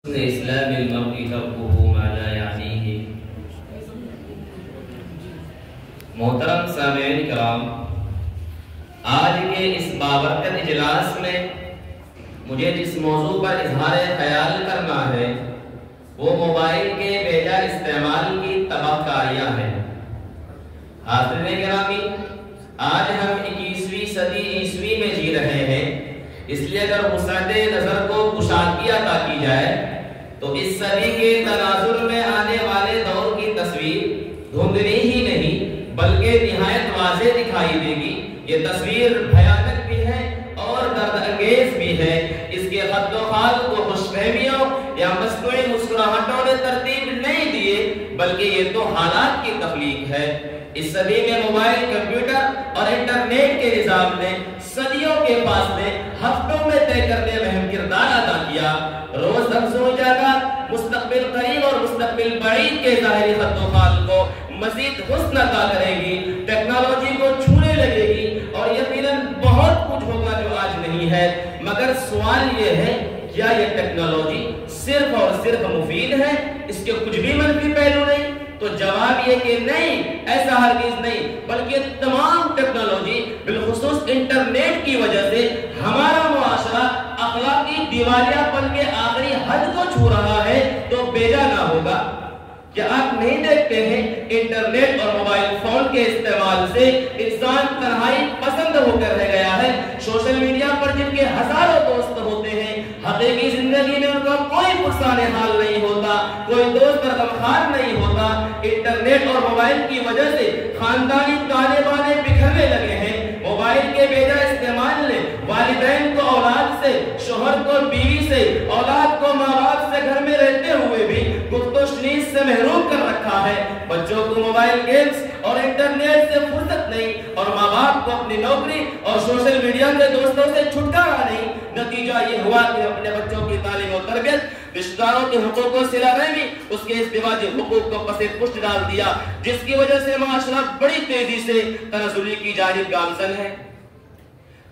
اسلام المرء تركه ما لا يعنيه۔ محترم سامعین کرام، آج کے اس بابرکت اجلاس میں مجھے جس موضوع پر اظہار خیال کرنا ہے وہ موبائل کے بیجا استعمال کی تباہ کاریاں ہیں۔ حاضرین گرامی، آج ہم 21ویں صدی عیسوی میں جی رہے ہیں، اس لیے اگر وسعت نظر کو کشادگی عطا کی جائے تو اس صدی کے تناظر میں آنے والے دور کی تصویر دھندلی ہی نہیں بلکہ نہایت واضح دکھائی دے گی۔ یہ تصویر بھیانک بھی ہے اور درد انگیز بھی ہے۔ اس کے خط و خال کو خوش فہمیوں یا مصنوعی مسکراہٹوں نے ترتیب نہیں دیے، بلکہ یہ تو حالات کی تخلیق ہے۔ اس صدی میں موبائل، کمپیوٹر اور انٹرنیٹ کے نظام نے صدیوں کے فاصلے ہفتوں میں طے کرنے میں اہم کردار ادا کیا۔ روز افزوں ایجادات مستقبل قریب اور مستقبل بعید کے ظاہری خط و خال کو مزید حسن عطا کرے گی، ٹیکنالوجی کو چھونے لگے گی اور یقیناً بہت کچھ ہوگا جو آج نہیں ہے۔ مگر سوال یہ ہے، کیا یہ ٹیکنالوجی صرف اور صرف مفید ہے؟ اس کے کچھ بھی منفی پہلو نہیں؟ تو جواب یہ کہ نہیں، ایسا ہرگز نہیں، بلکہ تمام ٹیکنالوجی بالخصوص انٹرنیٹ کی وجہ سے ہمارا معاشرہ اخلاقی دیوالیاپن کے آخری حد کو چھو رہا ہے تو بیجا نہ ہوگا۔ کیا آپ نہیں دیکھتے ہیں انٹرنیٹ اور موبائل فون کے استعمال سے انسان تنہائی پسند ہو کر رہ گیا ہے؟ سوشل میڈیا پر جن کے ہزاروں دوست ہوتے ہیں، حقیقی زندگی میں ان کا کوئی پرسان حال نہیں ہوتا، کوئی دوست پر غمخوار نہیں ہوتا۔ انٹرنیٹ اور موبائل کی وجہ سے خاندانی تانے بانے بکھرنے لگے ہیں۔ موبائل کے بیجا استعمال نے والدین کو اولاد سے، شوہر کو بیوی سے، اولاد کو ماں باپ سے گھر میں رہتے ہوئے بھی گفت و شنید سے محروم کر رکھا ہے۔ بچوں کو موبائل گیمز اور انٹرنیٹ سے فرصت نہیں اور ماں باپ کو اپنی نوکری اور سوشل میڈیا کے دوستوں سے چھٹکارا نہیں۔ نتیجہ یہ ہوا کہ اپنے بچوں کی تعلیم و تربیت، رشتہ داروں کے حقوق و صلہ رحمی، اس کے ازدواجی حقوق کو پس پشت ڈال دیا، جس کی وجہ سے معاشرہ بڑی تیزی سے تنزلی کی جانب گامزن ہے۔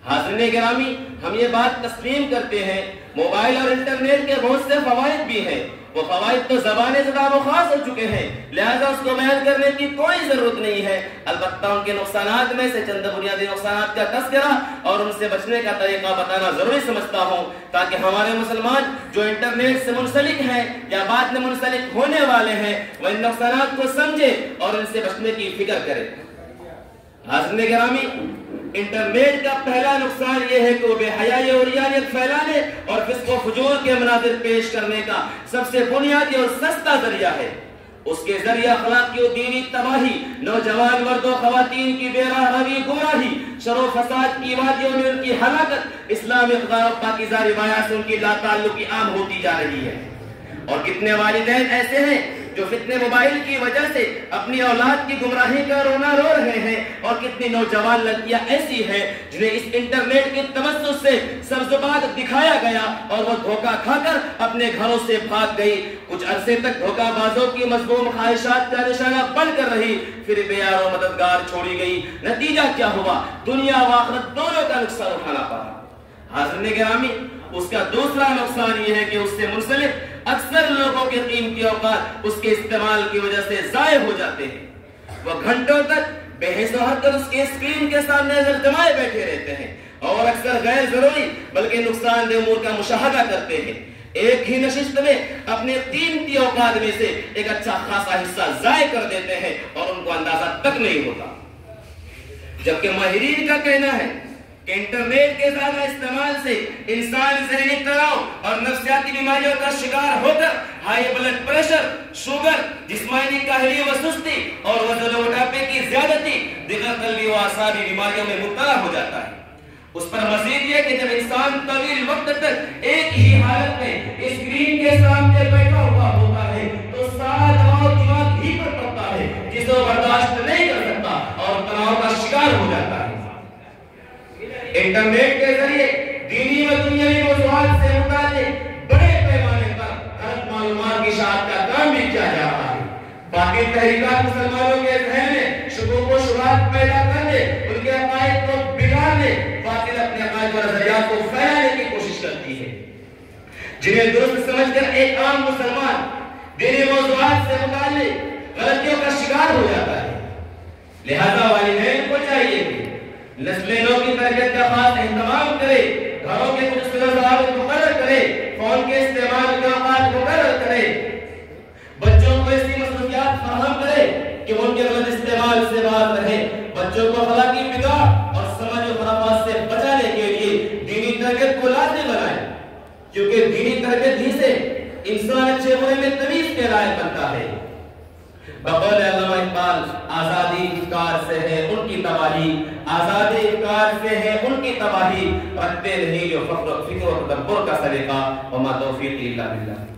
حاضرین گرامی، ہم یہ بات تسلیم کرتے ہیں موبائل اور انٹرنیٹ کے بہت سے فوائد بھی ہیں۔ وہ فوائد تو زبانیں زدہ و خاص ہو چکے ہیں، لہذا اس کو بیان کرنے کی کوئی ضرورت نہیں ہے۔ البتہ ان کے نقصانات میں سے چند بنیادی نقصانات کا تذکرہ اور ان سے بچنے کا طریقہ بتانا ضروری سمجھتا ہوں، تاکہ ہمارے مسلمان جو انٹرنیٹ سے منسلک ہیں یا بعد میں منسلک ہونے والے ہیں وہ ان نقصانات کو سمجھے اور ان سے بچنے کی فکر کرے۔ حاضرین گرامی، انٹرنیٹ کا پہلا نقصان یہ ہے کہ وہ بے حیائی اور عریانیت پھیلانے اور فسق و فجور کے مناظر پیش کرنے کا سب سے بنیادی اور سستا ذریعہ ہے۔ اس کے ذریعہ اخلاقی و دینی تباہی، نوجوان مرد و خواتین کی بے راہ روی گمراہی، شر و فساد کی وادیوں میں ان کی ہلاکت، اسلام اقدار و پاکیزہ روایات سے ان کی لا تعلقی عام ہوتی جا رہی ہے۔ اور کتنے والدین ایسے ہیں جو فتنے موبائل کی وجہ سے اپنی اولاد کی گمراہی کا رونا رو رہے ہیں، اور کتنی نوجوان لڑکیاں ایسی ہیں جنہیں اس انٹرنیٹ کے تمسس سے سبزباد دکھایا گیا اور وہ دھوکہ کھا کر اپنے گھروں سے بھاگ گئی۔ کچھ عرصے تک دھوکہ بازوں کی مذموم خواہشات کا نشانہ بن کر رہی، پھر بے یار و مددگار چھوڑی گئی۔ نتیجہ کیا ہوا؟ دنیا و آخرت دونوں کا نقصان اٹھانا پڑا۔ حاضرین گرامی، اس کا دوسرا نقصان یہ ہے کہ اس سے منسلک اکثر لوگوں کے قیمتی اوقات اس کے استعمال کی وجہ سے ضائع ہو جاتے ہیں۔ وہ گھنٹوں تک بے حس و حق کر اس کے اسکرین کے سامنے زمزمائے بیٹھے رہتے ہیں اور اکثر غیر ضروری بلکہ نقصان دہ امور کا مشاہدہ کرتے ہیں۔ ایک ہی نشست میں اپنے قیمتی اوقات میں سے ایک اچھا خاصا حصہ ضائع کر دیتے ہیں اور ان کو اندازہ تک نہیں ہوتا۔ جبکہ ماہرین کا کہنا ہے کہ انٹرنیٹ کے زیادہ استعمال سے انسان ذہنی تناؤ اور نفسیاتی بیماریوں کا شکار ہو کر ہائی بلڈ پریشر، شوگر، جسمانی کاہلی و سستی اور وزن و موٹاپے کی زیادتی، دیگر قلبی و اعصابی بیماریوں میں مبتلا ہو جاتا ہے۔ اس پر مزید یہ کہ جب انسان طویل وقت تک ایک ہی حالت میں اسکرین کے سامنے بیٹھا ہوا ہوتا ہے تو سارا دماغ ہی پر پڑتا ہے، جسے وہ برداشت نہیں کر سکتا اور تناؤ کا شکار ہو جاتا ہے۔ انٹرنیٹ کے ذریعے دینی و دنیاوی موضوعات سے متعلق بڑے پیمانے پر غلط معلومات کی اشاعت کا کام بھی کیا جا رہا ہے۔ باقی تحریکات مسلمانوں کے ذہن میں شکوک و شبہات پیدا کرنے، ان کے عقائد کو بگاڑنے، باطل اپنے عقائد و نظریات کو پھیلانے کی کوشش کرتی ہے۔ جنہیں درست سمجھ کر ایک عام مسلمان دینی موضوعات سے متعلق غلطیوں کا شکار ہو جاتا ہے۔ لہذا والدین کو چاہیے کہ نسل نو کی تربیت کا خاص اہتمام کرے، گھروں کے کچھ ضوابط مقرر کرے، فون کے استعمال کے اوقات مقرر کرے، بچوں کو ایسی مصروفیات فراہم کرے کہ ان کے غلط استعمال سے باز رہے، بچوں کو اخلاقی بگاڑ اور سماجی خرافات سے بچانے کے لیے دینی تربیت کو لازمی بنائے، کیونکہ دینی تربیت ہی سے انسان اچھے برے میں تمیز کے لائق بنتا ہے۔ بقول علامہ اقبال، آزادی افکار سے ہے ان کی تباہی، آزادی افکار سے ہے ان کی تباہی، رکھتے نہیں جو فکر و تدبر کا سلیقہ، وما توفیقی الا باللہ۔